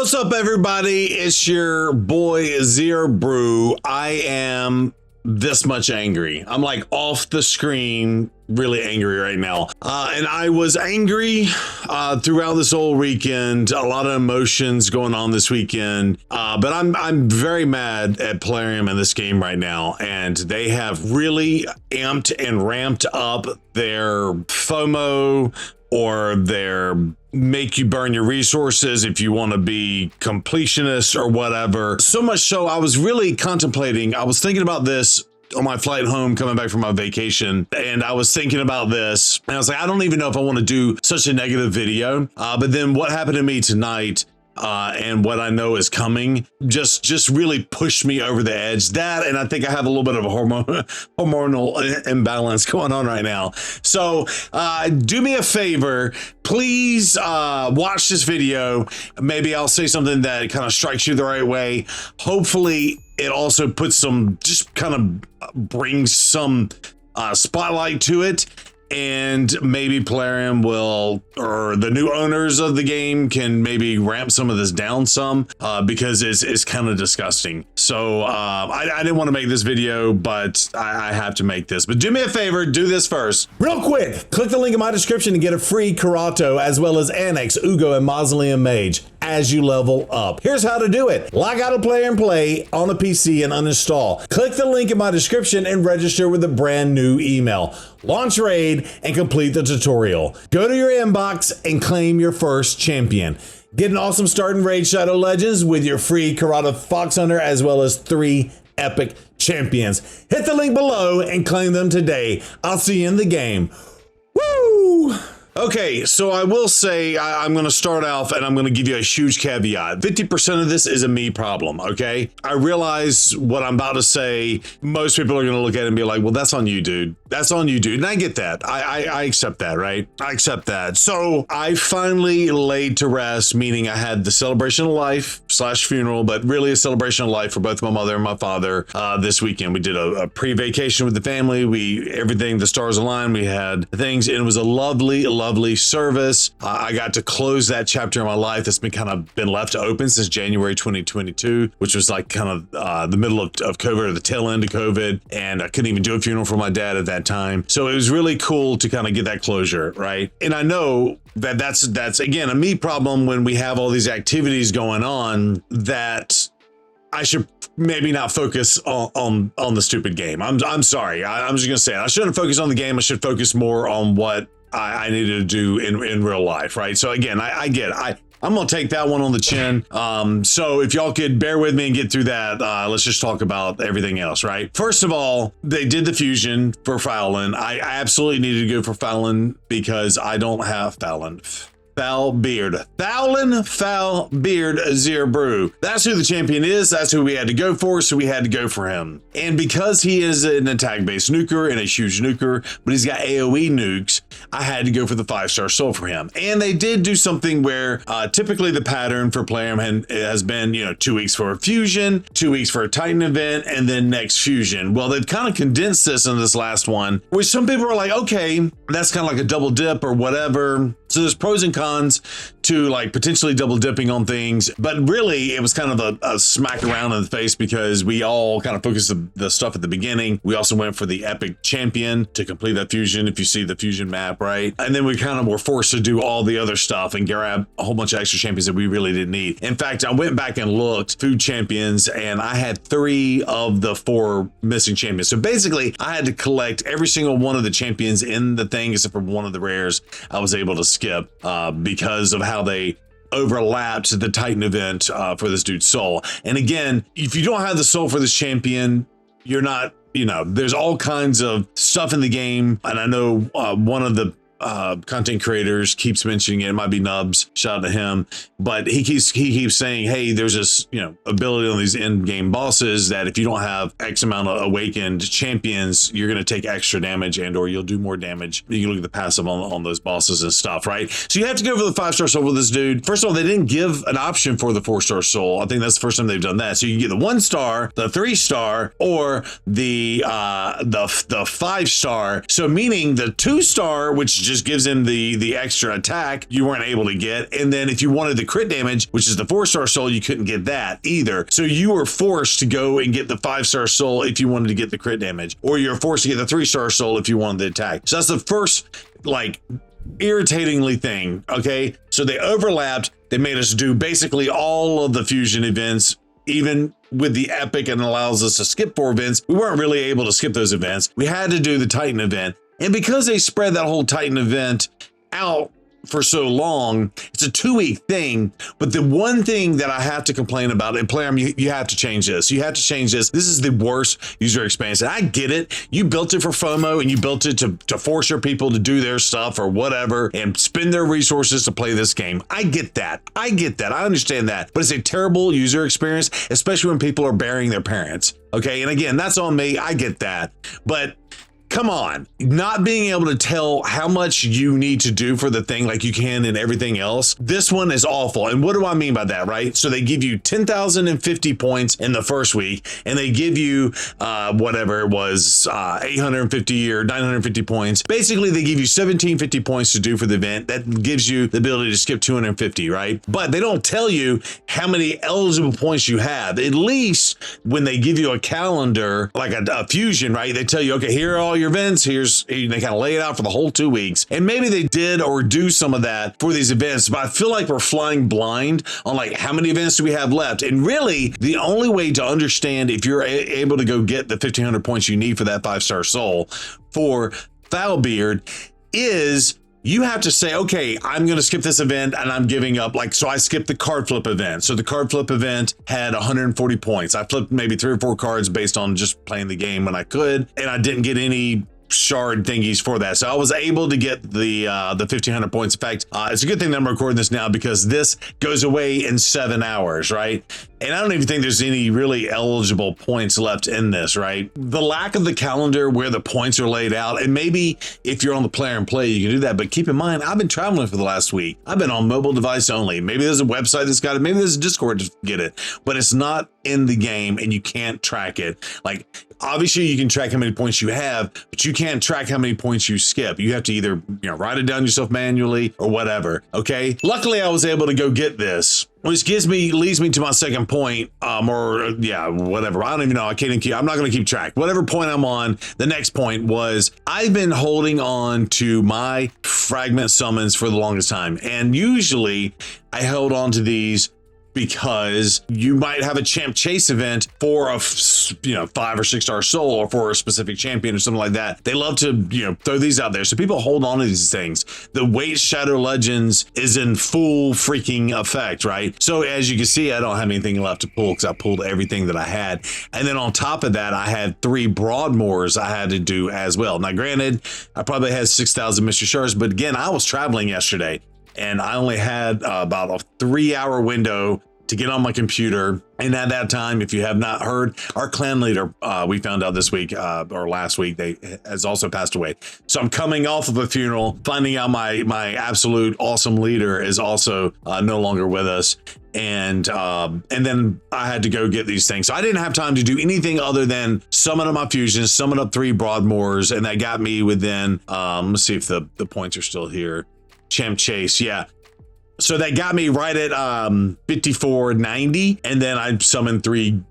What's up, everybody? It's your boy Zero Brew. I am this much angry. I'm like off the screen, really angry right now. And I was angry throughout this whole weekend. A lot of emotions going on this weekend. But I'm very mad at Plarium in this game right now. And they have really amped and ramped up their FOMO or their make you burn your resources if you want to be completionist or whatever. So much so I was really contemplating, I was thinking about this on my flight home coming back from my vacation, and I was thinking about this and I was like, I don't even know if I want to do such a negative video. But then what happened to me tonight and what I know is coming just really pushed me over the edge. That, and I think I have a little bit of a hormonal imbalance going on right now. So do me a favor, please watch this video. Maybe I'll say something that kind of strikes you the right way. Hopefully it also puts some, just kind of brings some spotlight to it. And maybe Plarium will, or the new owners of the game can maybe ramp some of this down some, because it's kind of disgusting. So I didn't want to make this video, but I have to make this. But do me a favor, do this first. Real quick, click the link in my description to get a free Karato, as well as Annex, Ugo, and Mausoleum Mage as you level up. Here's how to do it. Log out of Player and Play on a PC and uninstall. Click the link in my description and register with a brand new email. Launch raid and complete the tutorial. Go to your inbox and claim your first champion. Get an awesome start in Raid Shadow Legends with your free Karate Fox Hunter, as well as 3 epic champions. Hit the link below and claim them today. I'll see you in the game. Woo! Okay, so I will say I'm going to start off and I'm going to give you a huge caveat. 50% of this is a me problem, okay? I realize what I'm about to say, most people are going to look at it and be like, well, that's on you, dude. That's on you, dude. And I get that. I accept that, right? I accept that. So I finally laid to rest, meaning I had the celebration of life / funeral, but really a celebration of life for both my mother and my father this weekend. We did a pre-vacation with the family. Everything, the stars aligned. We had things, and it was a lovely service. I got to close that chapter in my life that's been left open since January 2022, which was like kind of the middle of COVID, or the tail end of COVID, and I couldn't even do a funeral for my dad at that time. So it was really cool to kind of get that closure, right? And I know that that's again a me problem when we have all these activities going on, that I should maybe not focus on the stupid game. I'm sorry. I'm just gonna say it. I shouldn't focus on the game. I should focus more on what I needed to do in real life, right? So again, I get it. I'm gonna take that one on the chin. So if y'all could bear with me and get through that, let's just talk about everything else, right? First of all, they did the fusion for Fallon. I absolutely needed to go for Fallon because I don't have Fallon. Foul Beard. Foul Beard Zero Brew. That's who the champion is. That's who we had to go for, so we had to go for him. And because he is an attack-based nuker and a huge nuker, but he's got AoE nukes, I had to go for the 5-star soul for him. And they did do something where typically the pattern for Plarium has been, 2 weeks for a fusion, 2 weeks for a Titan event, and then next fusion. Well, they've kind of condensed this in this last one, which some people are like, okay, that's kind of like a double dip or whatever. So there's pros and cons to like potentially double dipping on things, but really it was kind of a smack around in the face, because we all kind of focused the stuff at the beginning. We also went for the epic champion to complete that fusion, if you see the fusion map, right? And then we kind of were forced to do all the other stuff and grab a whole bunch of extra champions that we really didn't need. In fact, I went back and looked food champions, and I had 3 of the 4 missing champions. So basically I had to collect every single one of the champions in the thing except for one of the rares I was able to skip because of how they overlapped the Titan event for this dude's soul. And again, if you don't have the soul for this champion, you're not, there's all kinds of stuff in the game. And I know one of the content creators keeps mentioning it. It might be Nubs, shout out to him, but he keeps saying, hey, there's this ability on these end game bosses that if you don't have X amount of awakened champions, you're going to take extra damage and or you'll do more damage. You can look at the passive on those bosses and stuff, right? So you have to go for the 5-star soul with this dude. First of all, they didn't give an option for the 4-star soul. I think that's the first time they've done that. So you can get the 1-star, the 3-star, or the 5-star. So meaning the 2-star, which just gives him the extra attack you weren't able to get. And then if you wanted the crit damage, which is the 4-star soul, you couldn't get that either. So you were forced to go and get the 5-star soul if you wanted to get the crit damage, or you're forced to get the 3-star soul if you wanted the attack. So that's the first, like, irritatingly thing. Okay, so they overlapped. They made us do basically all of the fusion events, even with the epic, and allows us to skip 4 events. We weren't really able to skip those events. We had to do the Titan event. And because they spread that whole Titan event out for so long, it's a 2-week thing. But the one thing that I have to complain about, and Player, you have to change this. You have to change this. This is the worst user experience. And I get it. You built it for FOMO, and you built it to force your people to do their stuff or whatever and spend their resources to play this game. I get that. I get that. I understand that. But it's a terrible user experience, especially when people are burying their parents. Okay. And again, that's on me. I get that. But come on, not being able to tell how much you need to do for the thing like you can in everything else. This one is awful. And what do I mean by that, right? So they give you 10,050 points in the first week, and they give you whatever it was, 850 or 950 points. Basically, they give you 1,750 points to do for the event. That gives you the ability to skip 250, right? But they don't tell you how many eligible points you have. At least when they give you a calendar, like a fusion, right? They tell you, okay, here are all your events. They kind of lay it out for the whole 2 weeks. And maybe they did or do some of that for these events, but I feel like we're flying blind on like how many events do we have left. And really the only way to understand if you're able to go get the 1,500 points you need for that 5-star soul for Foulbeard is you have to say, okay, I'm going to skip this event and I'm giving up. Like, so I skipped the card flip event. So the card flip event had 140 points. I flipped maybe 3 or 4 cards based on just playing the game when I could. And I didn't get any shard thingies for that. So I was able to get the 1,500 points. In fact, it's a good thing that I'm recording this now because this goes away in 7 hours, right? And I don't even think there's any really eligible points left in this, right? The lack of the calendar where the points are laid out, and maybe if you're on the Player and Play, you can do that. But keep in mind, I've been traveling for the last week. I've been on mobile device only. Maybe there's a website that's got it. Maybe there's a Discord to get it, but it's not in the game and you can't track it. Like, obviously you can track how many points you have, but you can't track how many points you skip. You have to either, write it down yourself manually or whatever. Okay. Luckily I was able to go get this, which leads me to my second point, whatever. I don't even know. I'm not going to keep track. Whatever point I'm on, the next point was I've been holding on to my fragment summons for the longest time. And usually I held on to these because you might have a champ chase event for a 5 or 6 star soul or for a specific champion or something like that. They love to throw these out there, so people hold on to these things. The Weight Shadow Legends is in full freaking effect, right? So as you can see, I don't have anything left to pull because I pulled everything that I had. And then on top of that, I had 3 Broadmoors I had to do as well. Now granted, I probably had 6,000 Mystery Shards, but again, I was traveling yesterday and I only had about a 3-hour window to get on my computer. And at that time, if you have not heard, our clan leader, we found out this week or last week, has also passed away. So I'm coming off of a funeral, finding out my absolute awesome leader is also no longer with us. And then I had to go get these things. So I didn't have time to do anything other than summon up my fusions, summon up 3 Broadmoors, and that got me within, let's see if the points are still here. Champ Chase, yeah. So that got me right at 5490, and then I summoned 10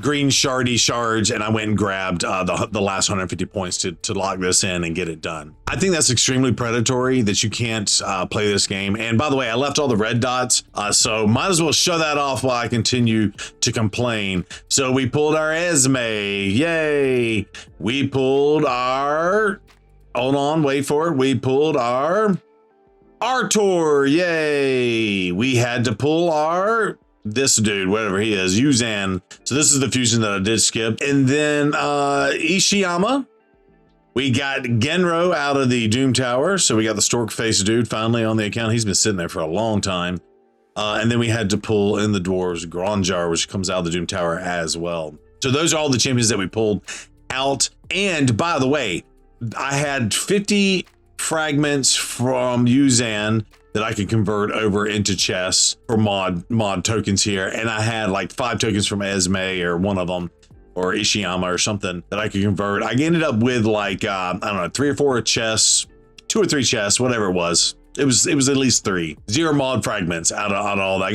green shardy shards, and I went and grabbed the last 150 points to lock this in and get it done. I think that's extremely predatory that you can't play this game. And by the way, I left all the red dots, so might as well shut that off while I continue to complain. So we pulled our Esme, yay! We pulled our, hold on, wait for it. We pulled our Artor, yay! We had to pull this dude, whatever he is, Yuzan. So this is the fusion that I did skip. And then Ishiyama. We got Genro out of the Doom Tower. So we got the stork face dude finally on the account. He's been sitting there for a long time. And then we had to pull in the dwarves Gronjar, which comes out of the Doom Tower as well. So those are all the champions that we pulled out. And by the way, I had 50 fragments from Yuzan that I could convert over into chests for mod tokens here, and I had like 5 tokens from Esme or one of them, or Ishiyama or something that I could convert. I ended up with like, I don't know, 3 or 4 chests, 2 or 3 chests, whatever it was. It was at least 3. 0 mod fragments out of all that.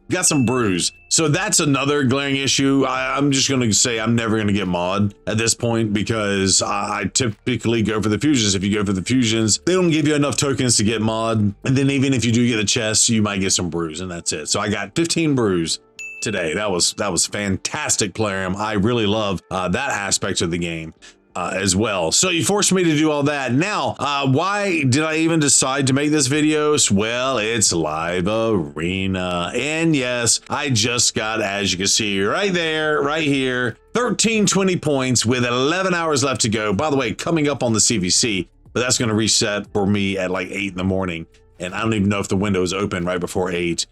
Got some brews. So that's another glaring issue. I'm just going to say I'm never going to get mod at this point because I typically go for the fusions. If you go for the fusions, they don't give you enough tokens to get mod. And then even if you do get a chest, you might get some brews, and that's it. So I got 15 brews today. That was fantastic, Plarium. I really love that aspect of the game. As well. So you forced me to do all that. Now, why did I even decide to make this video? Well, it's Live Arena. And yes, I just got, as you can see right there, right here, 1320 points with 11 hours left to go. By the way, coming up on the CVC, but that's going to reset for me at like 8 in the morning. And I don't even know if the window is open right before 8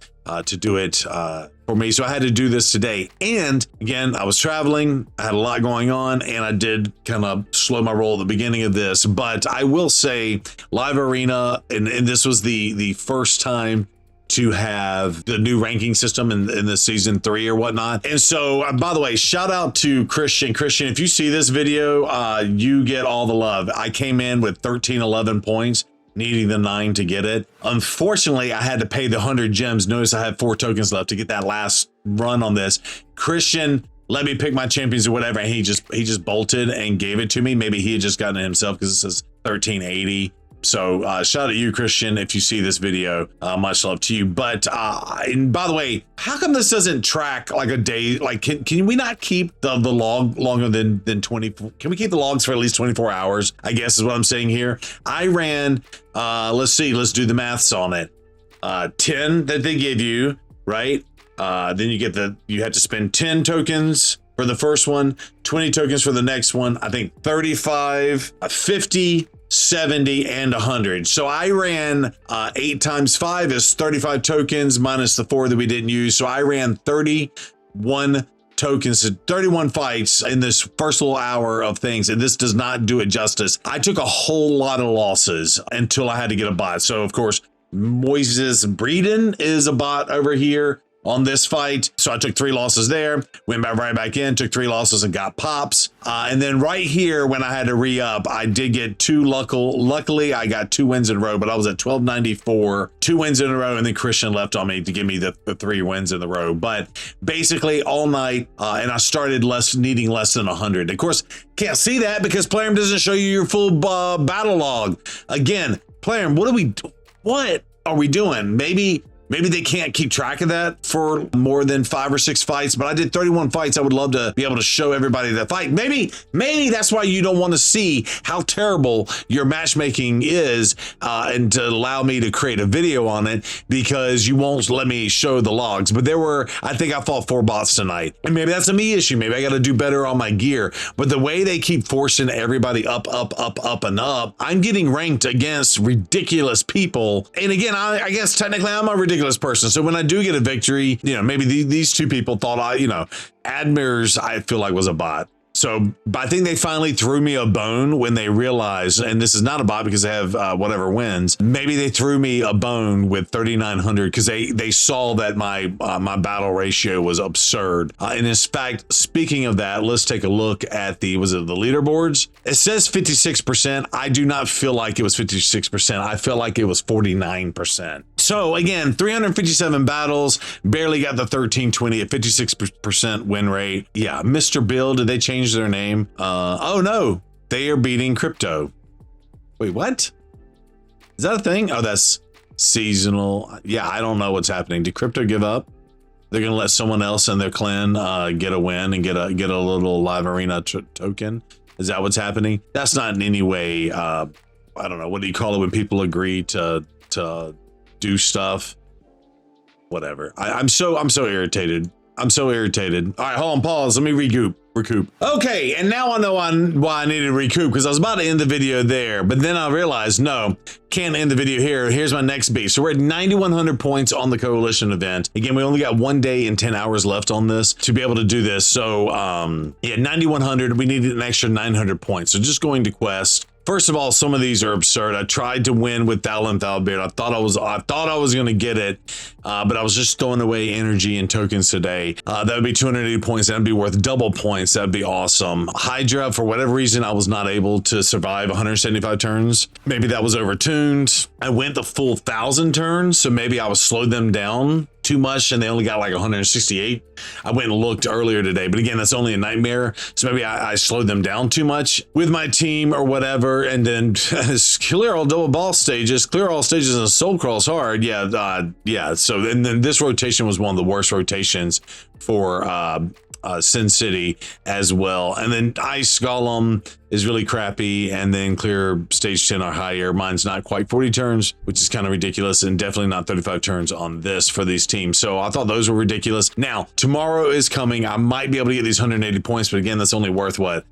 to do it for me. So I had to do this today. And again, I was traveling, I had a lot going on, and I did kind of slow my roll at the beginning of this. But I will say Live Arena, and this was the first time to have the new ranking system in the season 3 or whatnot. And so, by the way, shout out to Christian. Christian, if you see this video, you get all the love. I came in with 1311 points. Needing the 9 to get it. Unfortunately, I had to pay the 100 gems. Notice I had 4 tokens left to get that last run on this. Christian let me pick my champions or whatever, and he just bolted and gave it to me. Maybe he had just gotten it himself because it says 1380. So shout out to you, Christian, if you see this video. Much love to you. But and by the way, how come this doesn't track like a day? Like, can we not keep the log longer than 24? Can we keep the logs for at least 24 hours? I guess is what I'm saying here. I ran, let's see, let's do the maths on it. 10 that they give you, right? Then you have to spend 10 tokens for the first one, 20 tokens for the next one. I think 35, 50, 70, and 100. So I ran 8 times 5 is 35 tokens minus the 4 that we didn't use. So I ran 31 tokens, 31 fights in this first little hour of things, and this does not do it justice. I took a whole lot of losses until I had to get a bot. So of course, Moises Breeden is a bot over here on this fight. So I took 3 losses there, went right back in, took 3 losses and got pops. And then right here, when I had to re-up, I did get 2 luckily I got 2 wins in a row, but I was at 1294, 2 wins in a row, and then Christian left on me to give me the 3 wins in the row. But basically all night, and I started needing less than 100. Of course, can't see that because Plarium doesn't show you your full battle log. Again, Plarium, what are we doing? Maybe they can't keep track of that for more than 5 or 6 fights, but I did 31 fights. I would love to be able to show everybody that fight. Maybe that's why you don't want to see how terrible your matchmaking is, and to allow me to create a video on it, because you won't let me show the logs. But I think I fought 4 bots tonight, and maybe that's a me issue. Maybe I got to do better on my gear. But the way they keep forcing everybody up, and up, I'm getting ranked against ridiculous people. And again, I guess technically I'm a ridiculous person. So when I do get a victory, maybe these 2 people thought Admir's, I feel like, was a bot. So I think they finally threw me a bone when they realized, and this is not a bot because they have whatever wins. Maybe they threw me a bone with 3,900 because they saw that my battle ratio was absurd. And in fact, speaking of that, let's take a look at the leaderboards. It says 56%. I do not feel like it was 56%. I feel like it was 49%. So again, 357 battles, barely got the 1320 at 56% win rate. Yeah, Mr. Bill, did they change their name? Oh no, they are beating Crypto. Wait, what? Is that a thing? Oh, that's seasonal. Yeah, I don't know what's happening. Did Crypto give up? They're gonna let someone else in their clan get a win and get a little Live Arena token. Is that what's happening? That's not in any way. I don't know. What do you call it when people agree to do stuff? Whatever. I'm so irritated. I'm so irritated. All right, hold on, pause. Let me recoup. Okay, and now I know why I needed to recoup, because I was about to end the video there, but then I realized, no, can't end the video here. Here's my next beat. So we're at 9,100 points on the coalition event. Again, we only got 1 day and 10 hours left on this to be able to do this. So yeah, 9,100. We needed an extra 900 points. So just going to quest. First of all, some of these are absurd. I tried to win with Thalbeard. I thought I was going to get it, but I was just throwing away energy and tokens today. That would be 280 points. That'd be worth double points. That'd be awesome. Hydra, for whatever reason, I was not able to survive 175 turns. Maybe that was overtuned. I went the full 1,000 turns, so maybe I was slowed them down too much and they only got like 168. I went and looked earlier today, but again, that's only a nightmare. So maybe I slowed them down too much with my team or whatever. And then clear all double boss stages, clear all stages and soul crawls hard. Yeah. So and then this rotation was one of the worst rotations for Sin City as well. And then Ice Golem is really crappy, and then clear stage 10 or higher. Mine's not quite 40 turns, which is kind of ridiculous, and definitely not 35 turns on this for these teams. So I thought those were ridiculous. Now, tomorrow is coming. I might be able to get these 180 points, but again, that's only worth what?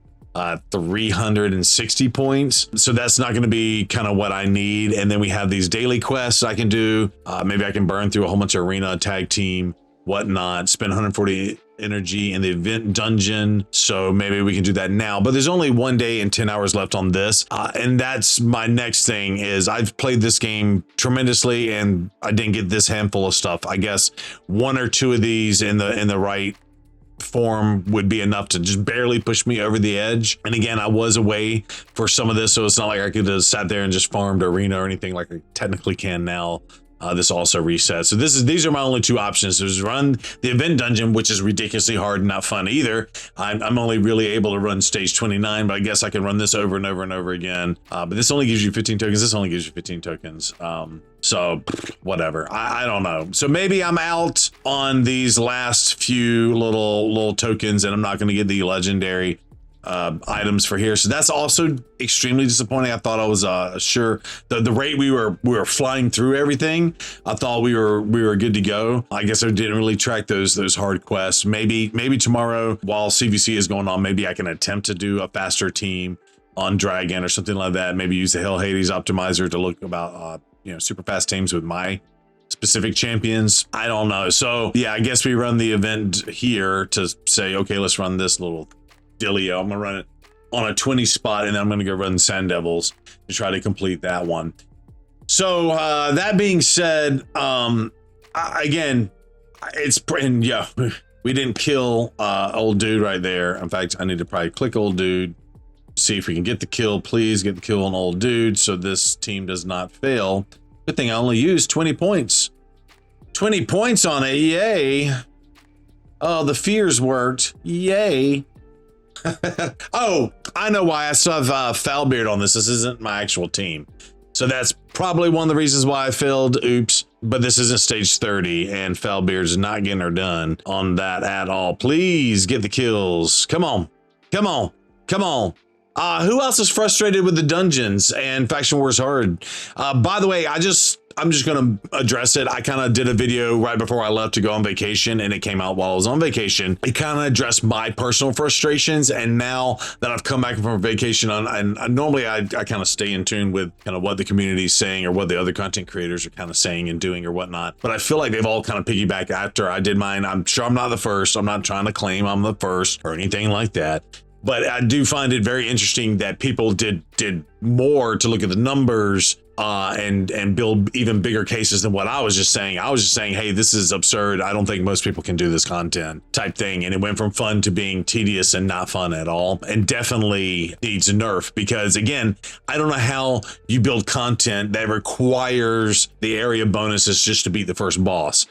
360 points. So that's not going to be kind of what I need. And then we have these daily quests I can do. Maybe I can burn through a whole bunch of arena, tag team, whatnot, spend 140 energy in the event dungeon. So maybe we can do that now, but there's only 1 day and 10 hours left on this. And that's my next thing is I've played this game tremendously and I didn't get this handful of stuff. I guess 1 or 2 of these in the right form would be enough to just barely push me over the edge. And again, I was away for some of this, so it's not like I could have sat there and just farmed arena or anything like I technically can now. This also resets. So these are my only 2 options. There's run the event dungeon, which is ridiculously hard and not fun either. I'm only really able to run stage 29, but I guess I can run this over and over and over again. But this only gives you 15 tokens. This only gives you 15 tokens. So whatever. I don't know. So maybe I'm out on these last few little tokens, and I'm not going to get the legendary items for here. So that's also extremely disappointing. I thought I was sure the rate we were flying through everything. I thought we were good to go. I guess I didn't really track those hard quests. Maybe tomorrow while CVC is going on, maybe I can attempt to do a faster team on Dragon or something like that. Maybe use the Hell Hades optimizer to look about super fast teams with my specific champions. I don't know. So yeah, I guess we run the event here to say, okay, let's run this little dealio. I'm gonna run it on a 20 spot, and then I'm gonna go run Sand Devils to try to complete that one. So that being said, again, we didn't kill old dude right there. In fact, I need to probably click old dude, see if we can get the kill. Please get the kill on old dude so this team does not fail. Good thing I only used 20 points. 20 points on it, yay. Oh, the fears worked, yay. Oh, I know why I still have Thalbeard on this. This isn't my actual team. So that's probably one of the reasons why I failed. Oops. But this isn't stage 30 and Thalbeard's not getting her done on that at all. Please get the kills. Come on. Come on. Come on. Who else is frustrated with the dungeons and Faction Wars Hard? By the way, I'm just going to address it. I kind of did a video right before I left to go on vacation, and it came out while I was on vacation. It kind of addressed my personal frustrations. And now that I've come back from vacation, and normally I kind of stay in tune with kind of what the community is saying or what the other content creators are kind of saying and doing or whatnot. But I feel like they've all kind of piggybacked after I did mine. I'm sure I'm not the first. I'm not trying to claim I'm the first or anything like that. But I do find it very interesting that people did more to look at the numbers and build even bigger cases than what I was just saying. I was just saying, hey, this is absurd. I don't think most people can do this content type thing. And it went from fun to being tedious and not fun at all. And definitely needs a nerf because, again, I don't know how you build content that requires the area bonuses just to beat the first boss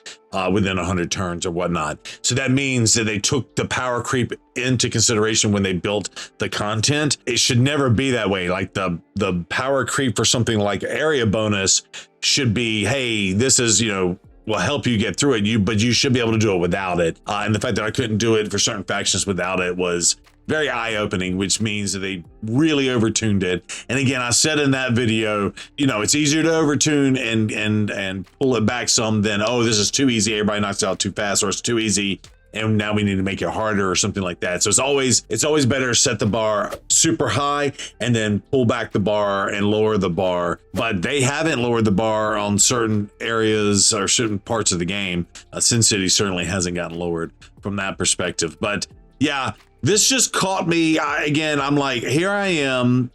within 100 turns or whatnot. So that means that they took the power creep into consideration when they built the content. It should never be that way. Like the power creep for something like area bonus should be, hey, this is, will help you get through it, but you should be able to do it without it. And the fact that I couldn't do it for certain factions without it was very eye-opening, which means that they really overtuned it. And again, I said in that video, it's easier to overtune and pull it back some than, oh, this is too easy, everybody knocks it out too fast, or it's too easy and now we need to make it harder or something like that. So it's always better to set the bar super high and then pull back the bar and lower the bar. But they haven't lowered the bar on certain areas or certain parts of the game. Sin City certainly hasn't gotten lowered from that perspective. But Yeah, this just caught me. Again, I'm like, here I am,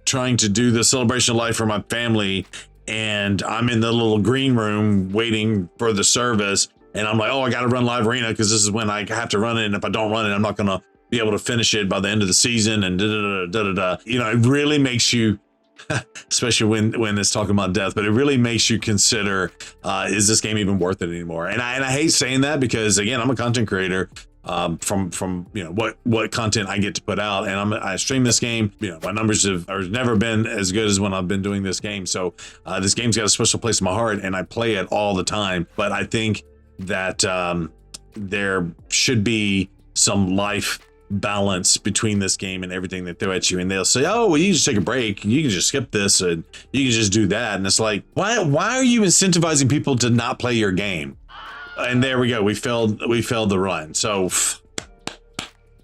trying to do the celebration of life for my family. And I'm in the little green room waiting for the service. And I'm like, oh, I got to run live arena because this is when I have to run it. And if I don't run it, I'm not going to be able to finish it by the end of the season. And it really makes you, especially when it's talking about death, but it really makes you consider, is this game even worth it anymore? And I hate saying that because, again, I'm a content creator. From what content I get to put out, and I stream this game. My numbers have never been as good as when I've been doing this game. So this game's got a special place in my heart, and I play it all the time. But I think that there should be some life balance between this game and everything they throw at you. And they'll say, oh, well, you can just take a break, you can just skip this, and you can just do that. And it's like, why are you incentivizing people to not play your game? And there we go. We failed the run. So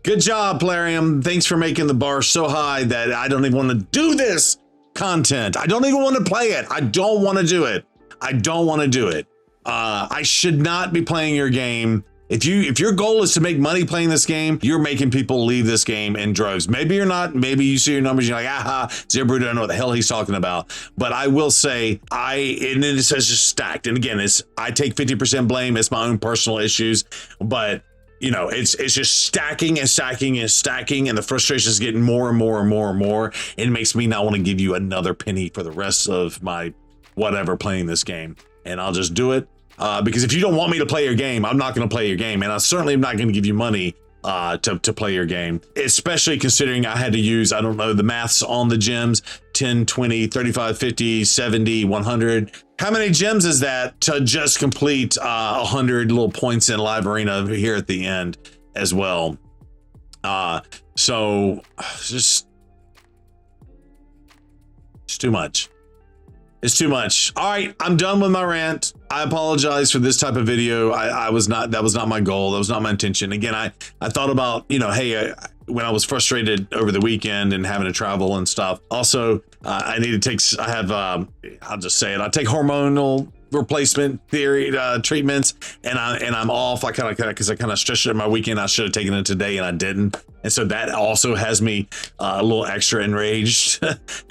good job, Plarium. Thanks for making the bar so high that I don't even want to do this content. I don't even want to play it. I don't want to do it. I should not be playing your game. If your goal is to make money playing this game, you're making people leave this game in droves. Maybe you're not. Maybe you see your numbers, you're like, aha, Zero Brew doesn't know what the hell he's talking about. But I will say, and then it says just stacked. And again, I take 50% blame. It's my own personal issues. But it's just stacking and stacking and stacking, and the frustration is getting more and more and more and more. It makes me not want to give you another penny for the rest of my whatever playing this game. And I'll just do it. Because if you don't want me to play your game, I'm not going to play your game. And I certainly am not going to give you money to play your game, especially considering I had to use, I don't know, the maths on the gems, 10, 20, 35, 50, 70, 100. How many gems is that to just complete 100 little points in live arena here at the end as well? So it's too much. It's too much. All right, I'm done with my rant. I apologize for this type of video. That was not my goal. That was not my intention. Again, I thought about, hey, when I was frustrated over the weekend and having to travel and stuff. Also, I'll just say it. I take hormonal replacement treatments, and I'm off. I kind of stretched it my weekend. I should have taken it today, and I didn't. And so that also has me a little extra enraged,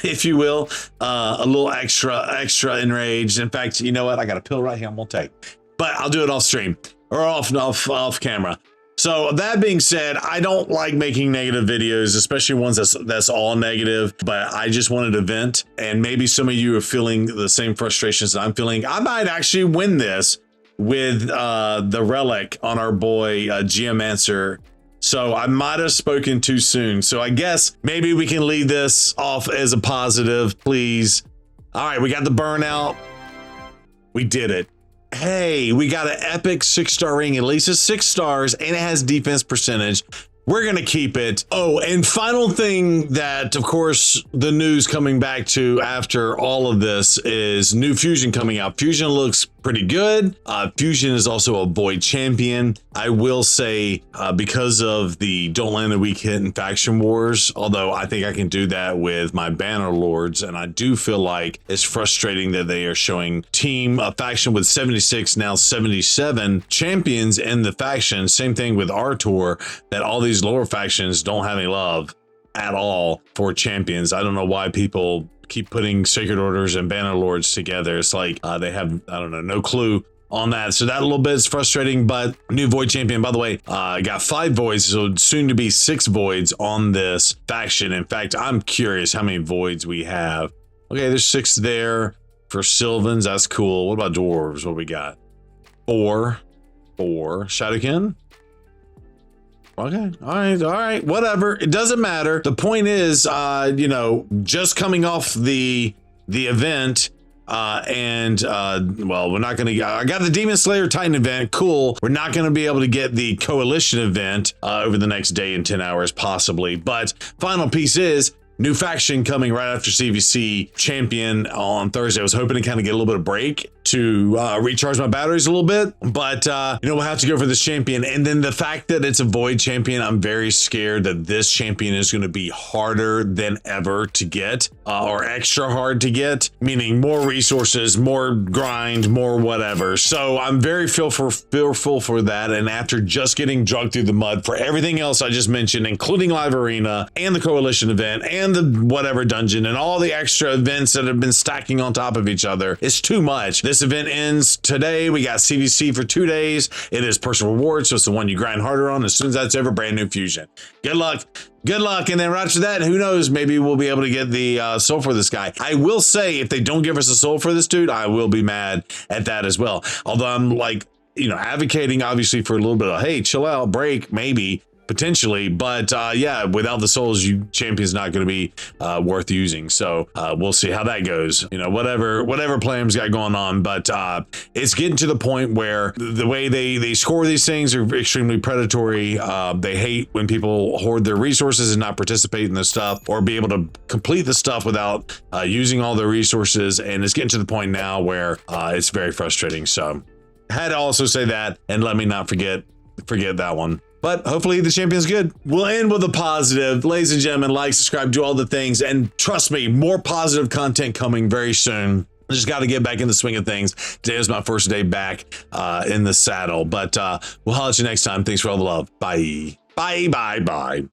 if you will, a little extra enraged. In fact, you know what? I got a pill right here I'm gonna take, but I'll do it off stream or off camera. So that being said, I don't like making negative videos, especially ones that's all negative, but I just wanted to vent, and maybe some of you are feeling the same frustrations that I'm feeling. I might actually win this with the relic on our boy Geomancer. So I might have spoken too soon. So I guess maybe we can lead this off as a positive, please. All right, we got the burnout. We did it. Hey, we got an epic 6-star ring. At least it's 6 stars, and it has defense percentage. We're going to keep it. Oh, and final thing that, of course, the news coming back to after all of this is new Fusion coming out. Fusion looks pretty good. Fusion is also a Void champion. I will say, because of the Don't Land a Weak Hit in Faction Wars, although I think I can do that with my Banner Lords, and I do feel like it's frustrating that they are showing a faction with 76, now 77 champions in the faction. Same thing with Artor, that all these lower factions don't have any love at all for champions. I don't know why people keep putting Sacred Orders and Banner Lords together. It's like they have, I don't know, no clue on that. So that a little bit is frustrating, but new Void champion, by the way, got 5 Voids, so soon to be 6 Voids on this faction. In fact, I'm curious how many Voids we have. Okay, there's 6 there for Sylvans. That's cool. What about Dwarves? What we got? 4. Shadowkin? Okay, all right, whatever. It doesn't matter. The point is, just coming off the event, well, we're not gonna. I got the Demon Slayer Titan event. Cool. We're not gonna be able to get the Coalition event over the next day and 10 hours, possibly. But final piece is new faction coming right after CVC champion on Thursday. I was hoping to kind of get a little bit of break to recharge my batteries a little bit. But, we'll have to go for this champion. And then the fact that it's a void champion, I'm very scared that this champion is going to be harder than ever to get, or extra hard to get, meaning more resources, more grind, more whatever. So I'm very fearful for that. And after just getting drugged through the mud for everything else I just mentioned, including Live Arena and the Coalition event and the whatever dungeon and all the extra events that have been stacking on top of each other, it's too much. This event ends today. We got CVC for 2 days. It is personal reward, so it's the one you grind harder on. As soon as that's over, brand new fusion. Good luck. Good luck. And then right after that, who knows, maybe we'll be able to get the soul for this guy. I will say, if they don't give us a soul for this dude, I will be mad at that as well. Although I'm like, advocating obviously for a little bit of, hey, chill out, break, maybe, potentially, but yeah, without the souls, champion's not going to be worth using. So we'll see how that goes. Whatever plans got going on, but it's getting to the point where the way they score these things are extremely predatory. They hate when people hoard their resources and not participate in this stuff, or be able to complete the stuff without using all their resources. And it's getting to the point now where it's very frustrating. So had to also say that, and let me not forget that one. But hopefully the champion's good. We'll end with a positive. Ladies and gentlemen, like, subscribe, do all the things. And trust me, more positive content coming very soon. I just got to get back in the swing of things. Today was my first day back in the saddle. But we'll holler at you next time. Thanks for all the love. Bye. Bye, bye, bye.